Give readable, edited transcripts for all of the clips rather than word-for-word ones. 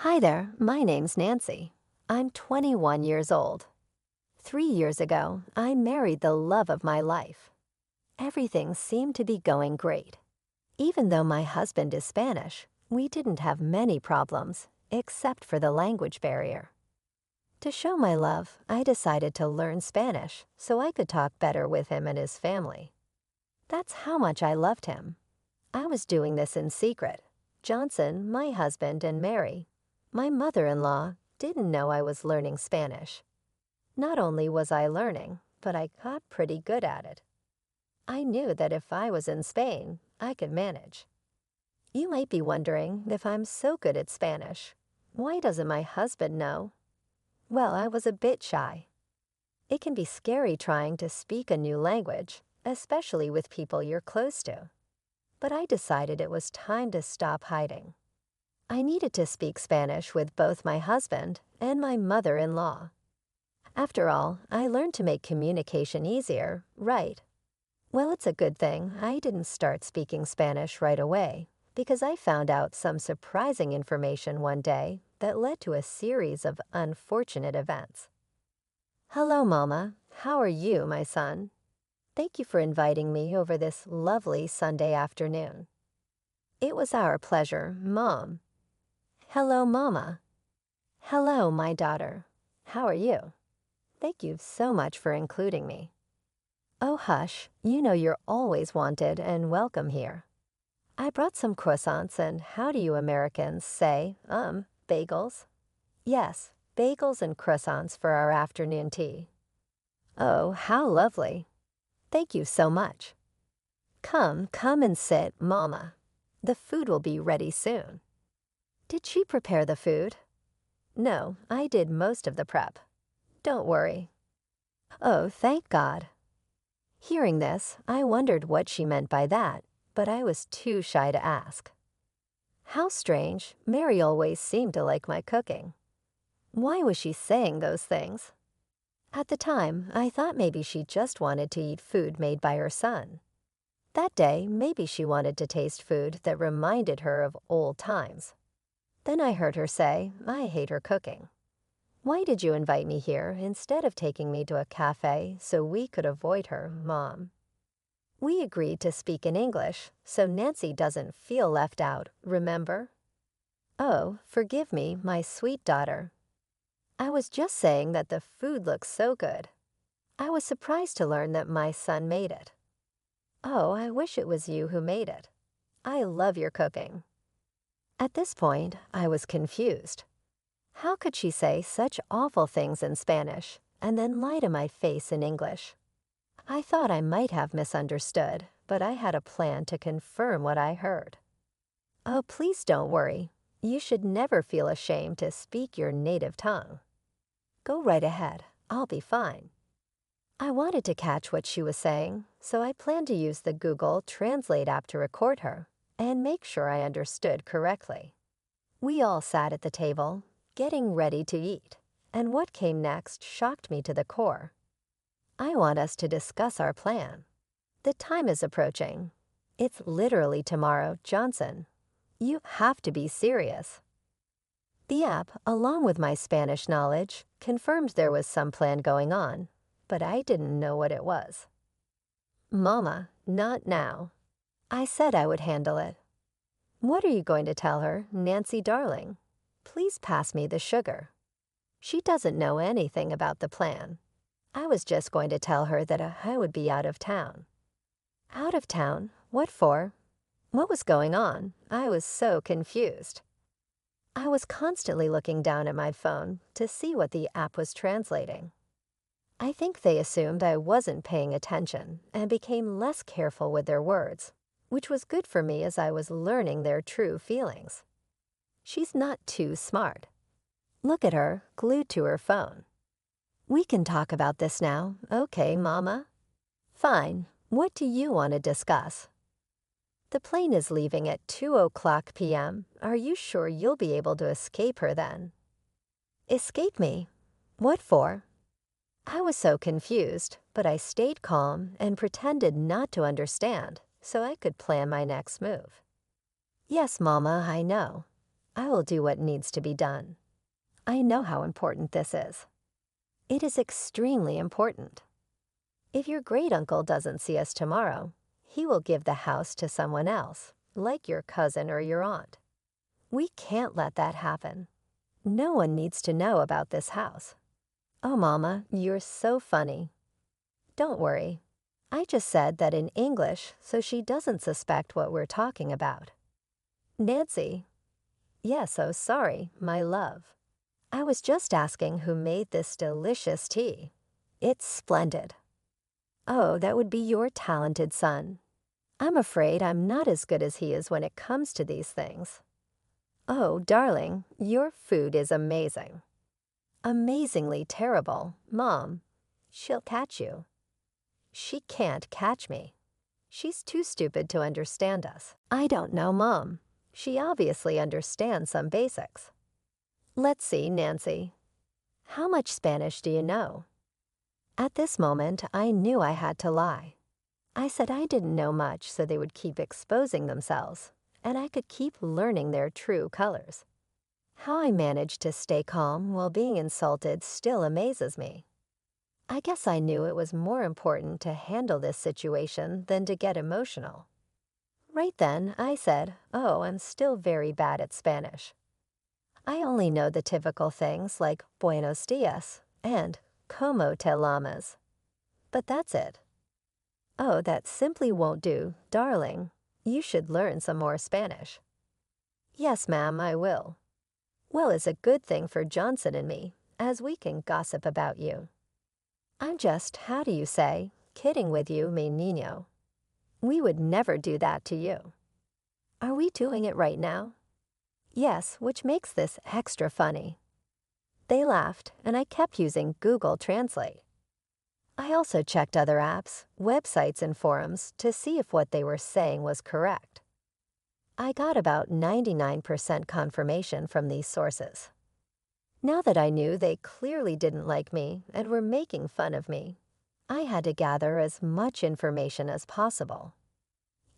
Hi there, my name's Nancy. I'm 21 years old. 3 years ago, I married the love of my life. Everything seemed to be going great. Even though my husband is Spanish, we didn't have many problems, except for the language barrier. To show my love, I decided to learn Spanish so I could talk better with him and his family. That's how much I loved him. I was doing this in secret. Johnson, my husband, and Mary, my mother-in-law, didn't know I was learning Spanish. Not only was I learning, but I got pretty good at it. I knew that if I was in Spain, I could manage. You might be wondering, if I'm so good at Spanish, why doesn't my husband know? Well, I was a bit shy. It can be scary trying to speak a new language, especially with people you're close to. But I decided it was time to stop hiding. I needed to speak Spanish with both my husband and my mother-in-law. After all, I learned to make communication easier, right? Well, it's a good thing I didn't start speaking Spanish right away, because I found out some surprising information one day that led to a series of unfortunate events. Hello, Mama. How are you, my son? Thank you for inviting me over this lovely Sunday afternoon. It was our pleasure, Mom. Hello, Mama. Hello, my daughter. How are you? Thank you so much for including me. Oh, hush, you know you're always wanted and welcome here. I brought some croissants and how do you Americans say, bagels? Yes, bagels and croissants for our afternoon tea. Oh, how lovely. Thank you so much. Come and sit, Mama. The food will be ready soon. Did she prepare the food? No, I did most of the prep. Don't worry. Oh, thank God. Hearing this, I wondered what she meant by that, but I was too shy to ask. How strange, Mary always seemed to like my cooking. Why was she saying those things? At the time, I thought maybe she just wanted to eat food made by her son. That day, maybe she wanted to taste food that reminded her of old times. Then I heard her say, I hate her cooking. Why did you invite me here instead of taking me to a cafe so we could avoid her, Mom? We agreed to speak in English so Nancy doesn't feel left out, remember? Oh, forgive me, my sweet daughter. I was just saying that the food looks so good. I was surprised to learn that my son made it. Oh, I wish it was you who made it. I love your cooking. At this point, I was confused. How could she say such awful things in Spanish and then lie to my face in English? I thought I might have misunderstood, but I had a plan to confirm what I heard. Oh, please don't worry. You should never feel ashamed to speak your native tongue. Go right ahead. I'll be fine. I wanted to catch what she was saying, so I planned to use the Google Translate app to record her and make sure I understood correctly. We all sat at the table, getting ready to eat, and what came next shocked me to the core. I want us to discuss our plan. The time is approaching. It's literally tomorrow, Johnson. You have to be serious. The app, along with my Spanish knowledge, confirmed there was some plan going on, but I didn't know what it was. Mama, not now. I said I would handle it. What are you going to tell her, Nancy darling? Please pass me the sugar. She doesn't know anything about the plan. I was just going to tell her that I would be out of town. Out of town? What for? What was going on? I was so confused. I was constantly looking down at my phone to see what the app was translating. I think they assumed I wasn't paying attention and became less careful with their words, which was good for me as I was learning their true feelings. She's not too smart. Look at her, glued to her phone. We can talk about this now, okay, Mama? Fine. What do you want to discuss? The plane is leaving at 2:00 p.m. Are you sure you'll be able to escape her then? Escape me? What for? I was so confused, but I stayed calm and pretended not to understand so I could plan my next move. Yes, Mama, I know. I will do what needs to be done. I know how important this is. It is extremely important. If your great-uncle doesn't see us tomorrow, he will give the house to someone else, like your cousin or your aunt. We can't let that happen. No one needs to know about this house. Oh, Mama, you're so funny. Don't worry. I just said that in English so she doesn't suspect what we're talking about. Nancy. Yes, oh, sorry, my love. I was just asking who made this delicious tea. It's splendid. Oh, that would be your talented son. I'm afraid I'm not as good as he is when it comes to these things. Oh, darling, your food is amazing. Amazingly terrible, Mom. She'll catch you. She can't catch me. She's too stupid to understand us. I don't know, Mom. She obviously understands some basics. Let's see, Nancy. How much Spanish do you know? At this moment, I knew I had to lie. I said I didn't know much so they would keep exposing themselves, and I could keep learning their true colors. How I managed to stay calm while being insulted still amazes me. I guess I knew it was more important to handle this situation than to get emotional. Right then, I said, oh, I'm still very bad at Spanish. I only know the typical things like buenos dias and como te llamas. But that's it. Oh, that simply won't do, darling. You should learn some more Spanish. Yes, ma'am, I will. Well, it's a good thing for Johnson and me, as we can gossip about you. I'm just, how do you say, kidding with you, mi niño. We would never do that to you. Are we doing it right now? Yes, which makes this extra funny. They laughed, and I kept using Google Translate. I also checked other apps, websites, and forums to see if what they were saying was correct. I got about 99% confirmation from these sources. Now that I knew they clearly didn't like me and were making fun of me, I had to gather as much information as possible.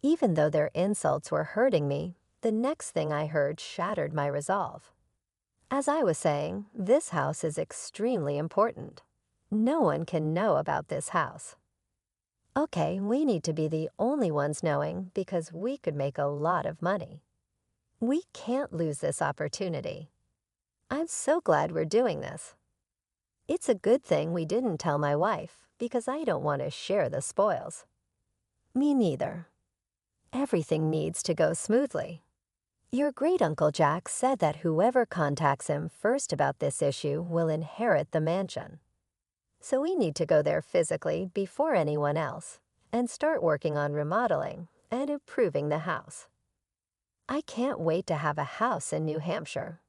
Even though their insults were hurting me, the next thing I heard shattered my resolve. As I was saying, this house is extremely important. No one can know about this house. Okay, we need to be the only ones knowing because we could make a lot of money. We can't lose this opportunity. I'm so glad we're doing this. It's a good thing we didn't tell my wife because I don't want to share the spoils. Me neither. Everything needs to go smoothly. Your great-uncle Jack said that whoever contacts him first about this issue will inherit the mansion. So we need to go there physically before anyone else and start working on remodeling and improving the house. I can't wait to have a house in New Hampshire.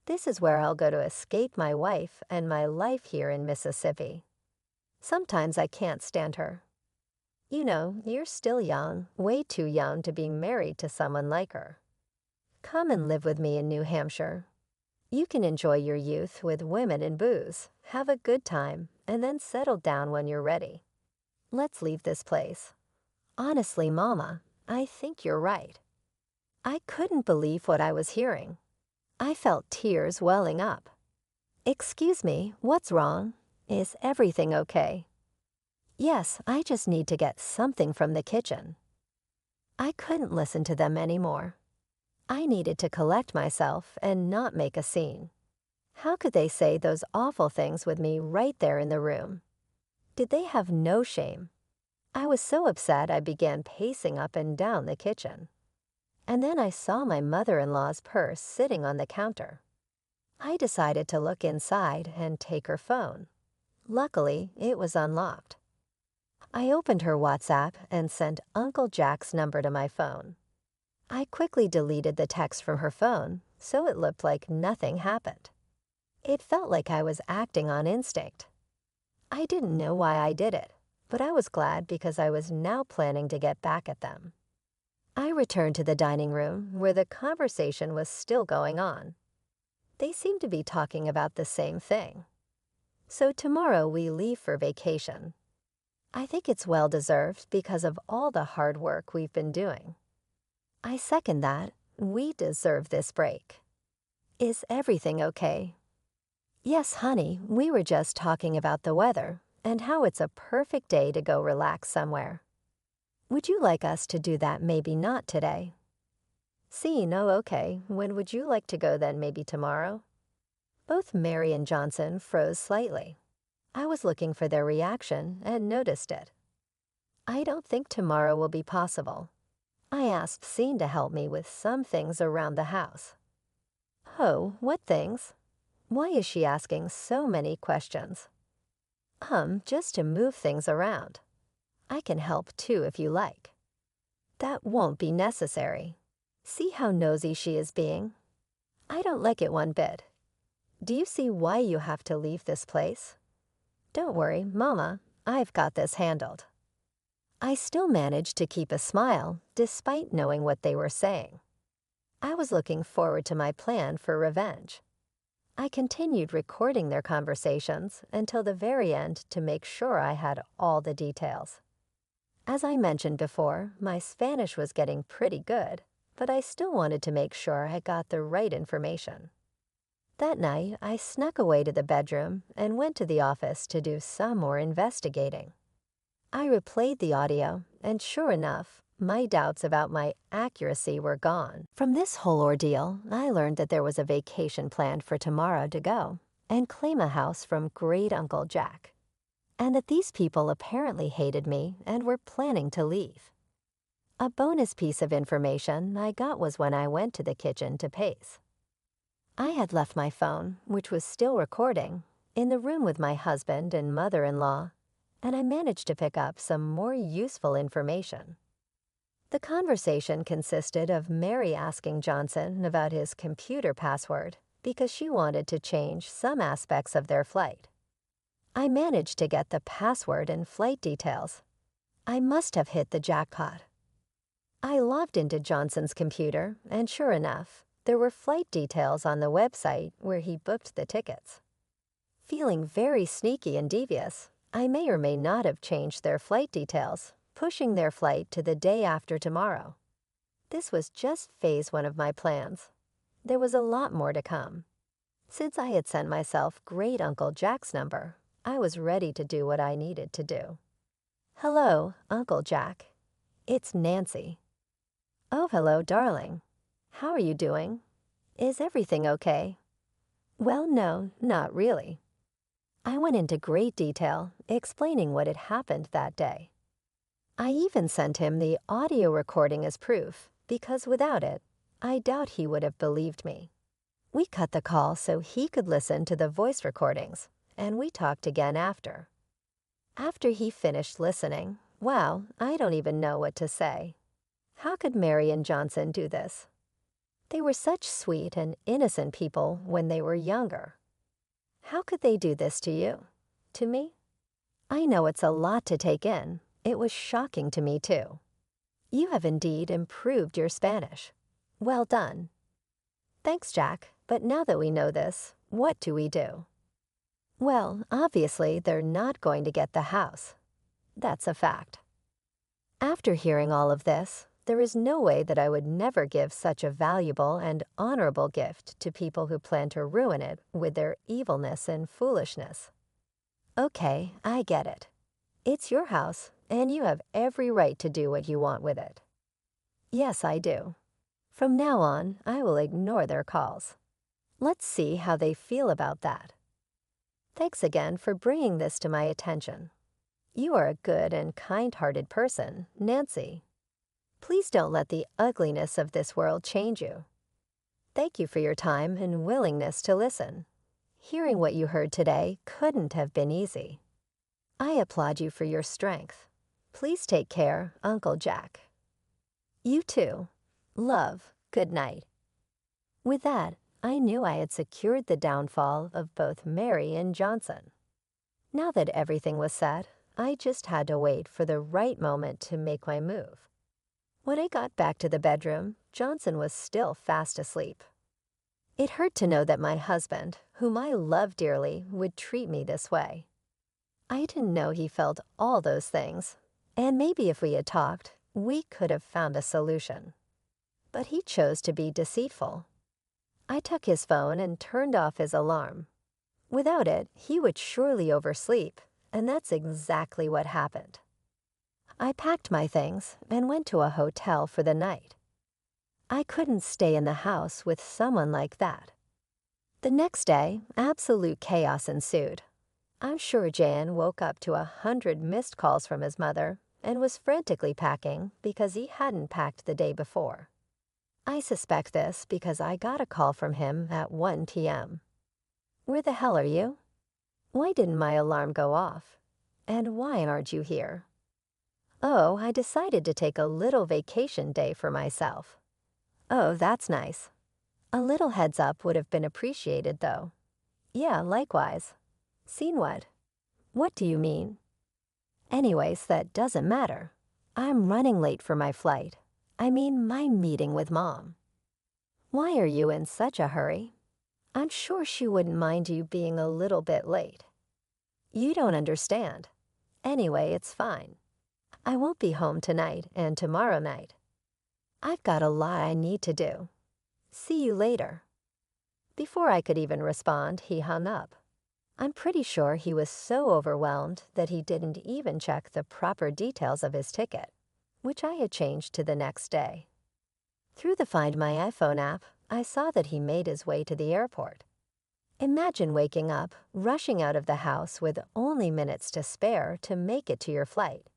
This is where I'll go to escape my wife and my life here in Mississippi. Sometimes I can't stand her. You know, you're still young, way too young to be married to someone like her. Come and live with me in New Hampshire. You can enjoy your youth with women and booze, have a good time, and then settle down when you're ready. Let's leave this place. Honestly, Mama, I think you're right. I couldn't believe what I was hearing. I felt tears welling up. Excuse me, what's wrong? Is everything okay? Yes, I just need to get something from the kitchen. I couldn't listen to them anymore. I needed to collect myself and not make a scene. How could they say those awful things with me right there in the room? Did they have no shame? I was so upset I began pacing up and down the kitchen. And then I saw my mother-in-law's purse sitting on the counter. I decided to look inside and take her phone. Luckily, it was unlocked. I opened her WhatsApp and sent Uncle Jack's number to my phone. I quickly deleted the text from her phone, so it looked like nothing happened. It felt like I was acting on instinct. I didn't know why I did it, but I was glad because I was now planning to get back at them. I returned to the dining room where the conversation was still going on. They seemed to be talking about the same thing. So tomorrow we leave for vacation. I think it's well-deserved because of all the hard work we've been doing. I second that. We deserve this break. Is everything okay? Yes, honey, we were just talking about the weather and how it's a perfect day to go relax somewhere. Would you like us to do that? Maybe not today. See, no, okay. When would you like to go then? Maybe tomorrow? Both Mary and Johnson froze slightly. I was looking for their reaction and noticed it. I don't think tomorrow will be possible. I asked Scene to help me with some things around the house. Oh, what things? Why is she asking so many questions? Just to move things around. I can help too if you like. That won't be necessary. See how nosy she is being? I don't like it one bit. Do you see why you have to leave this place? Don't worry, Mama, I've got this handled. I still managed to keep a smile despite knowing what they were saying. I was looking forward to my plan for revenge. I continued recording their conversations until the very end to make sure I had all the details. As I mentioned before, my Spanish was getting pretty good, but I still wanted to make sure I got the right information. That night, I snuck away to the bedroom and went to the office to do some more investigating. I replayed the audio, and sure enough, my doubts about my accuracy were gone. From this whole ordeal, I learned that there was a vacation planned for tomorrow to go and claim a house from Great Uncle Jack, and that these people apparently hated me and were planning to leave. A bonus piece of information I got was when I went to the kitchen to pace. I had left my phone, which was still recording, in the room with my husband and mother-in-law, and I managed to pick up some more useful information. The conversation consisted of Mary asking Johnson about his computer password because she wanted to change some aspects of their flight. I managed to get the password and flight details. I must have hit the jackpot. I logged into Johnson's computer, and sure enough, there were flight details on the website where he booked the tickets. Feeling very sneaky and devious, I may or may not have changed their flight details, pushing their flight to the day after tomorrow. This was just phase 1 of my plans. There was a lot more to come. Since I had sent myself Great Uncle Jack's number, I was ready to do what I needed to do. Hello, Uncle Jack. It's Nancy. Oh, hello, darling. How are you doing? Is everything okay? Well, no, not really. I went into great detail, explaining what had happened that day. I even sent him the audio recording as proof, because without it, I doubt he would have believed me. We cut the call so he could listen to the voice recordings, and we talked again after. After he finished listening, wow, I don't even know what to say. How could Mary and Johnson do this? They were such sweet and innocent people when they were younger. How could they do this to you? To me? I know it's a lot to take in. It was shocking to me, too. You have indeed improved your Spanish. Well done. Thanks, Jack, but now that we know this, what do we do? Well, obviously, they're not going to get the house. That's a fact. After hearing all of this, there is no way that I would never give such a valuable and honorable gift to people who plan to ruin it with their evilness and foolishness. Okay, I get it. It's your house, and you have every right to do what you want with it. Yes, I do. From now on, I will ignore their calls. Let's see how they feel about that. Thanks again for bringing this to my attention. You are a good and kind-hearted person, Nancy. Please don't let the ugliness of this world change you. Thank you for your time and willingness to listen. Hearing what you heard today couldn't have been easy. I applaud you for your strength. Please take care, Uncle Jack. You too. Love, good night. With that, I knew I had secured the downfall of both Mary and Johnson. Now that everything was set, I just had to wait for the right moment to make my move. When I got back to the bedroom, Johnson was still fast asleep. It hurt to know that my husband, whom I love dearly, would treat me this way. I didn't know he felt all those things, and maybe if we had talked, we could have found a solution. But he chose to be deceitful. I took his phone and turned off his alarm. Without it, he would surely oversleep, and that's exactly what happened. I packed my things and went to a hotel for the night. I couldn't stay in the house with someone like that. The next day, absolute chaos ensued. I'm sure Jan woke up to 100 missed calls from his mother and was frantically packing because he hadn't packed the day before. I suspect this because I got a call from him at 1 p.m. Where the hell are you? Why didn't my alarm go off? And why aren't you here? Oh, I decided to take a little vacation day for myself. Oh, that's nice. A little heads up would have been appreciated, though. Yeah, likewise. Seen what? What do you mean? Anyways, that doesn't matter. I'm running late for my flight. I mean, my meeting with Mom. Why are you in such a hurry? I'm sure she wouldn't mind you being a little bit late. You don't understand. Anyway, it's fine. I won't be home tonight and tomorrow night. I've got a lot I need to do. See you later. Before I could even respond, he hung up. I'm pretty sure he was so overwhelmed that he didn't even check the proper details of his ticket, which I had changed to the next day. Through the Find My iPhone app, I saw that he made his way to the airport. Imagine waking up, rushing out of the house with only minutes to spare to make it to your flight,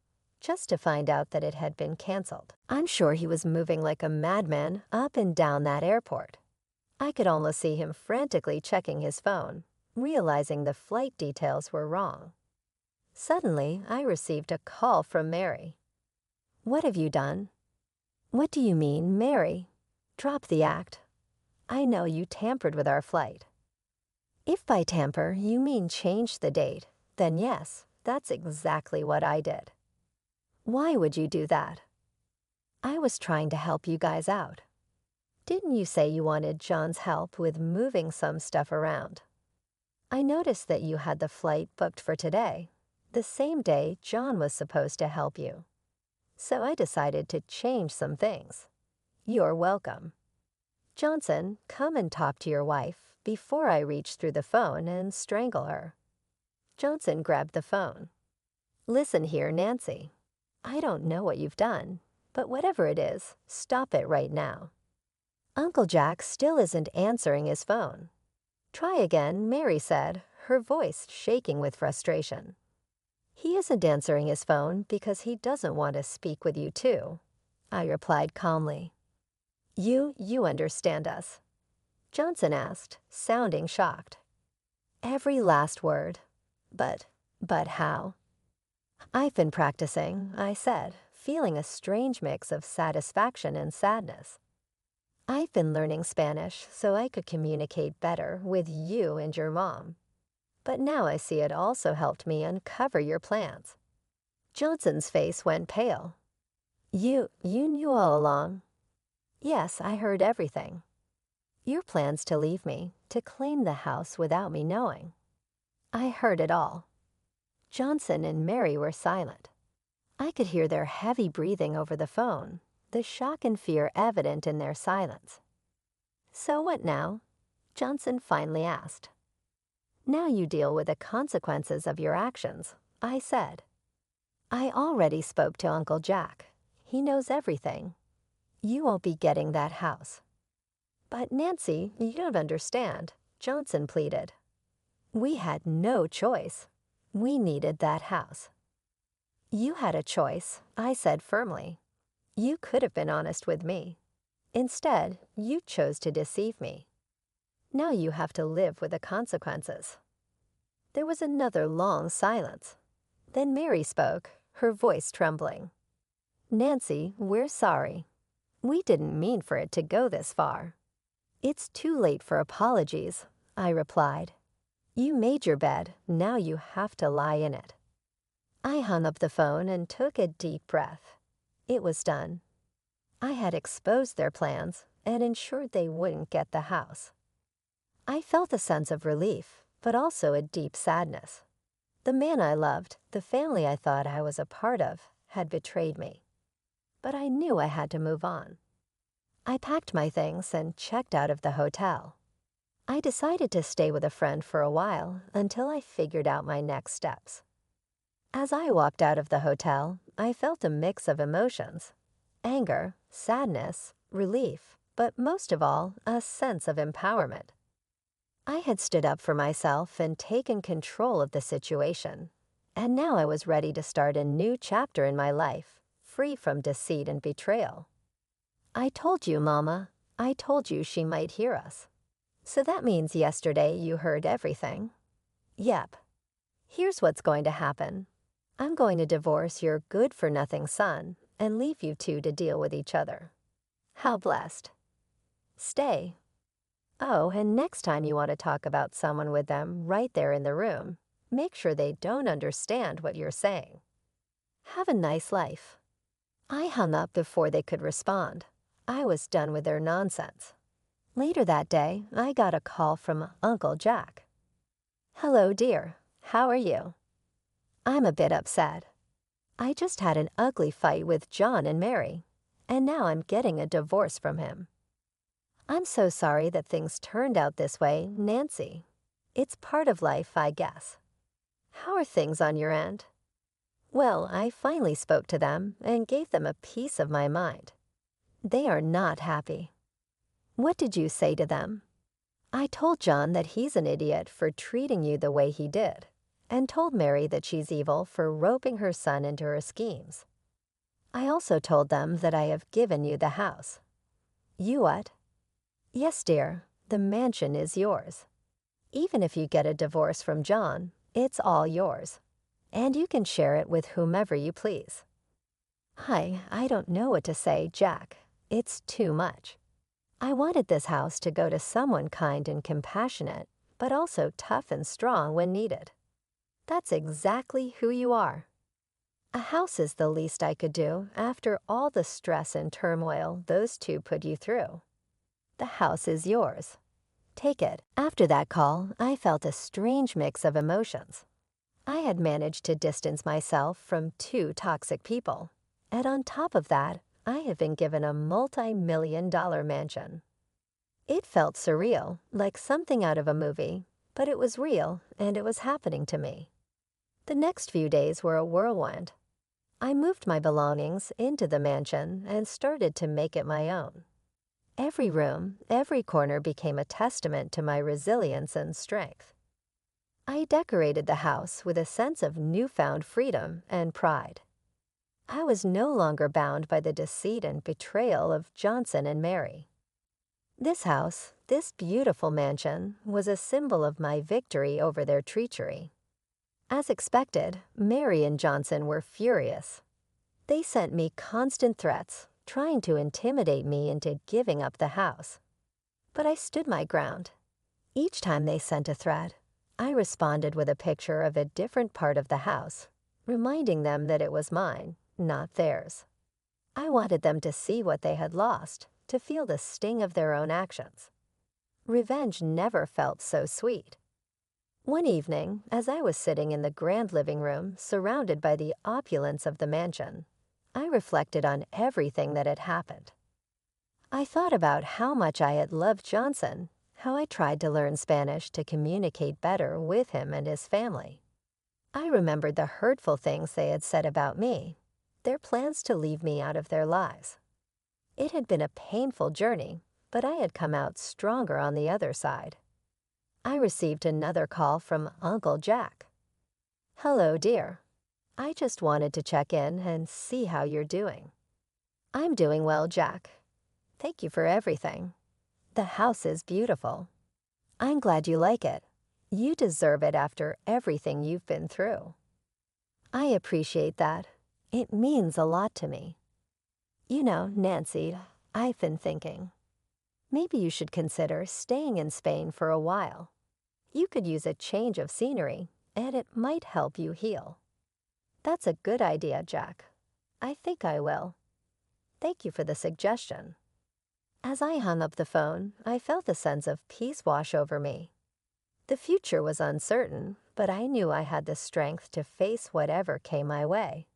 just to find out that it had been canceled. I'm sure he was moving like a madman up and down that airport. I could almost see him frantically checking his phone, realizing the flight details were wrong. Suddenly, I received a call from Mary. What have you done? What do you mean, Mary? Drop the act. I know you tampered with our flight. If by tamper you mean change the date, then yes, that's exactly what I did. Why would you do that? I was trying to help you guys out. Didn't you say you wanted John's help with moving some stuff around? I noticed that you had the flight booked for today, the same day John was supposed to help you. So I decided to change some things. You're welcome. Johnson, come and talk to your wife before I reach through the phone and strangle her. Johnson grabbed the phone. Listen here, Nancy. I don't know what you've done, but whatever it is, stop it right now. Uncle Jack still isn't answering his phone. Try again, Mary said, her voice shaking with frustration. He isn't answering his phone because he doesn't want to speak with you too, I replied calmly. You understand us? Johnson asked, sounding shocked. Every last word. But how? I've been practicing, I said, feeling a strange mix of satisfaction and sadness. I've been learning Spanish so I could communicate better with you and your mom. But now I see it also helped me uncover your plans. Johnson's face went pale. You knew all along? Yes, I heard everything. Your plans to leave me, to claim the house without me knowing. I heard it all. Johnson and Mary were silent. I could hear their heavy breathing over the phone, the shock and fear evident in their silence. So what now? Johnson finally asked. Now you deal with the consequences of your actions, I said. I already spoke to Uncle Jack. He knows everything. You won't be getting that house. But Nancy, you don't understand, Johnson pleaded. We had no choice. We needed that house. You had a choice, I said firmly. You could have been honest with me. Instead, you chose to deceive me. Now you have to live with the consequences. There was another long silence. Then Mary spoke, her voice trembling. Nancy, we're sorry. We didn't mean for it to go this far. It's too late for apologies, I replied. You made your bed, now you have to lie in it. I hung up the phone and took a deep breath. It was done. I had exposed their plans and ensured they wouldn't get the house. I felt a sense of relief, but also a deep sadness. The man I loved, the family I thought I was a part of, had betrayed me. But I knew I had to move on. I packed my things and checked out of the hotel. I decided to stay with a friend for a while until I figured out my next steps. As I walked out of the hotel, I felt a mix of emotions: anger, sadness, relief, but most of all, a sense of empowerment. I had stood up for myself and taken control of the situation, and now I was ready to start a new chapter in my life, free from deceit and betrayal. I told you, Mama. I told you she might hear us. So that means yesterday you heard everything. Yep. Here's what's going to happen. I'm going to divorce your good-for-nothing son and leave you two to deal with each other. How blessed. Stay. Oh, and next time you want to talk about someone with them right there in the room, make sure they don't understand what you're saying. Have a nice life. I hung up before they could respond. I was done with their nonsense. Later that day, I got a call from Uncle Jack. Hello, dear. How are you? I'm a bit upset. I just had an ugly fight with John and Mary, and now I'm getting a divorce from him. I'm so sorry that things turned out this way, Nancy. It's part of life, I guess. How are things on your end? Well, I finally spoke to them and gave them a piece of my mind. They are not happy. What did you say to them? I told John that he's an idiot for treating you the way he did, and told Mary that she's evil for roping her son into her schemes. I also told them that I have given you the house. You what? Yes, dear, the mansion is yours. Even if you get a divorce from John, it's all yours, and you can share it with whomever you please. I don't know what to say, Jack. It's too much. I wanted this house to go to someone kind and compassionate, but also tough and strong when needed. That's exactly who you are. A house is the least I could do after all the stress and turmoil those two put you through. The house is yours. Take it. After that call, I felt a strange mix of emotions. I had managed to distance myself from two toxic people, and on top of that, I have been given a multi-million-dollar mansion. It felt surreal, like something out of a movie, but it was real and it was happening to me. The next few days were a whirlwind. I moved my belongings into the mansion and started to make it my own. Every room, every corner became a testament to my resilience and strength. I decorated the house with a sense of newfound freedom and pride. I was no longer bound by the deceit and betrayal of Johnson and Mary. This house, this beautiful mansion, was a symbol of my victory over their treachery. As expected, Mary and Johnson were furious. They sent me constant threats, trying to intimidate me into giving up the house. But I stood my ground. Each time they sent a threat, I responded with a picture of a different part of the house, reminding them that it was mine, not theirs. I wanted them to see what they had lost, to feel the sting of their own actions. Revenge never felt so sweet. One evening, as I was sitting in the grand living room, surrounded by the opulence of the mansion, I reflected on everything that had happened. I thought about how much I had loved Johnson, how I tried to learn Spanish to communicate better with him and his family. I remembered the hurtful things they had said about me, their plans to leave me out of their lives. It had been a painful journey, but I had come out stronger on the other side. I received another call from Uncle Jack. Hello, dear. I just wanted to check in and see how you're doing. I'm doing well, Jack. Thank you for everything. The house is beautiful. I'm glad you like it. You deserve it after everything you've been through. I appreciate that. It means a lot to me. You know, Nancy, I've been thinking. Maybe you should consider staying in Spain for a while. You could use a change of scenery, and it might help you heal. That's a good idea, Jack. I think I will. Thank you for the suggestion. As I hung up the phone, I felt a sense of peace wash over me. The future was uncertain, but I knew I had the strength to face whatever came my way.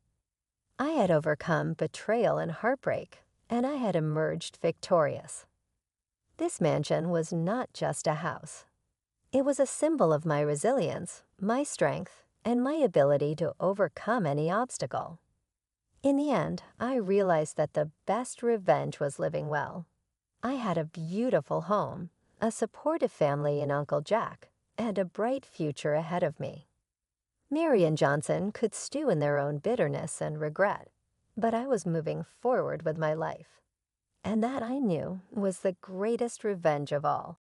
I had overcome betrayal and heartbreak, and I had emerged victorious. This mansion was not just a house. It was a symbol of my resilience, my strength, and my ability to overcome any obstacle. In the end, I realized that the best revenge was living well. I had a beautiful home, a supportive family in Uncle Jack, and a bright future ahead of me. Mary and Johnson could stew in their own bitterness and regret, but I was moving forward with my life. And that, I knew, was the greatest revenge of all.